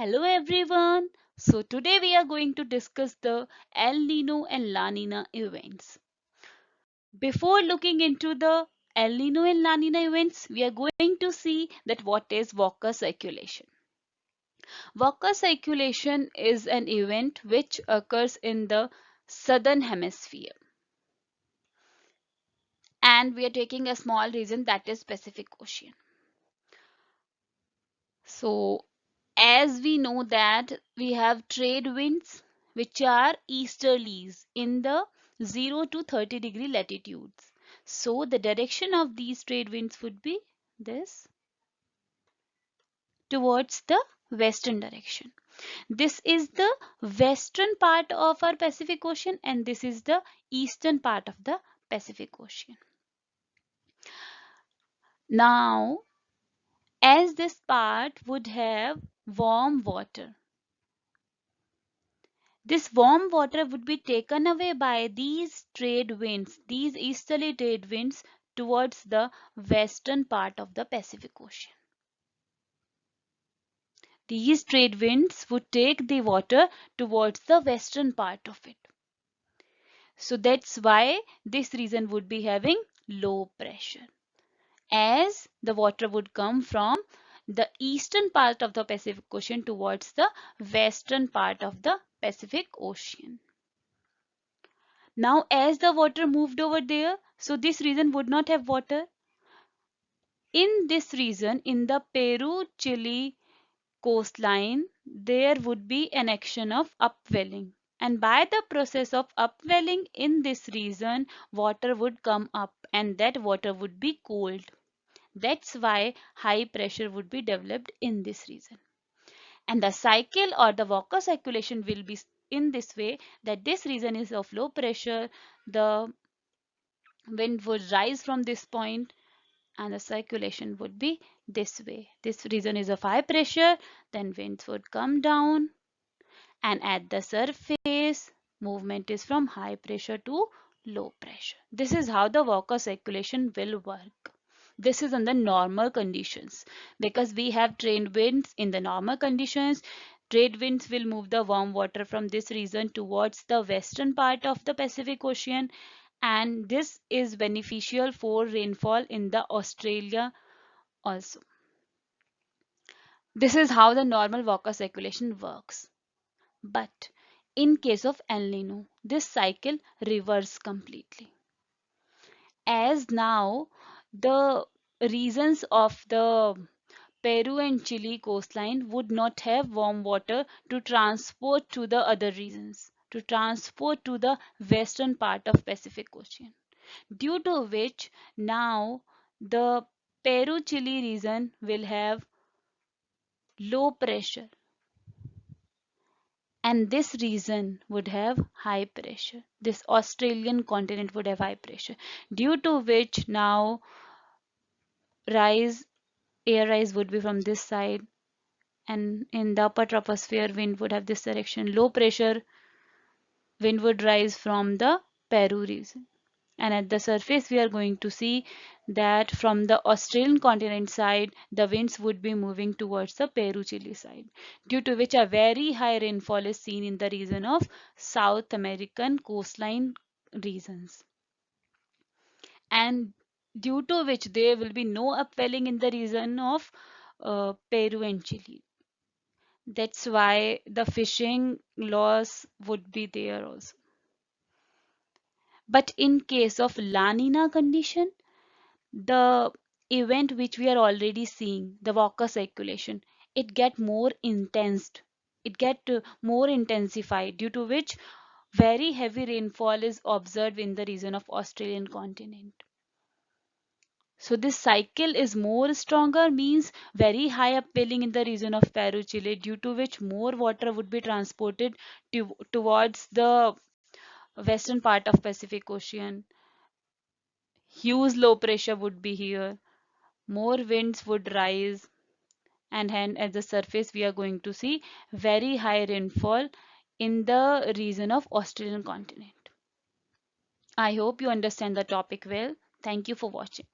Hello everyone. So today we are going to discuss the El-Nino and La Nina events. Before looking into the El-Nino and La Nina events, we are going to see that what is Walker circulation. Walker circulation is an event which occurs in the southern hemisphere. And we are taking a small region that is Pacific Ocean. So as we know that we have trade winds which are easterlies in the 0 to 30-degree latitudes. So the direction of these trade winds would be this, towards the western direction. This is the western part of our Pacific Ocean and this is the eastern part of the Pacific Ocean. Now, as this part would have warm water, this warm water would be taken away by these trade winds, these easterly trade winds towards the western part of the Pacific Ocean. These trade winds would take the water towards the western part of it. So that's why this region would be having low pressure, as the water would come from the eastern part of the Pacific Ocean towards the western part of the Pacific Ocean. Now, as the water moved over there, so this region would not have water. In this region, in the Peru-Chile coastline, there would be an action of upwelling. And by the process of upwelling in this region, water would come up and that water would be cold. That's why high pressure would be developed in this region. And the cycle or the Walker circulation will be in this way, that this region is of low pressure, the wind would rise from this point and the circulation would be this way. This region is of high pressure, then winds would come down, and at the surface movement is from high pressure to low pressure. This is how the Walker circulation will work. This is under normal conditions. Because we have trade winds in the normal conditions, trade winds will move the warm water from this region towards the western part of the Pacific Ocean, and this is beneficial for rainfall in the Australia also. This is how the normal Walker circulation works. But in case of El Nino, this cycle reverses completely. As now the regions of the Peru and Chile coastline would not have warm water to transport to the other regions, to transport to the western part of Pacific Ocean. Due to which now the Peru-Chile region will have low pressure and this region would have high pressure. This Australian continent would have high pressure, due to which now air rise would be from this side, and in the upper troposphere wind would have this direction. Low pressure wind would rise from the Peru region. And at the surface we are going to see that from the Australian continent side the winds would be moving towards the Peru-Chile side, due to which a very high rainfall is seen in the region of South American coastline regions, and due to which there will be no upwelling in the region of Peru and Chile. That's why the fishing loss would be there also. But in case of La Nina condition, the event which we are already seeing, the Walker circulation, it get more intense. It get more intensified, due to which very heavy rainfall is observed in the region of Australian continent. So this cycle is more stronger, means very high upwelling in the region of Peru, Chile, due to which more water would be transported towards the western part of Pacific Ocean. Huge low pressure would be here. More winds would rise, and hence at the surface we are going to see very high rainfall in the region of Australian continent. I hope you understand the topic well. Thank you for watching.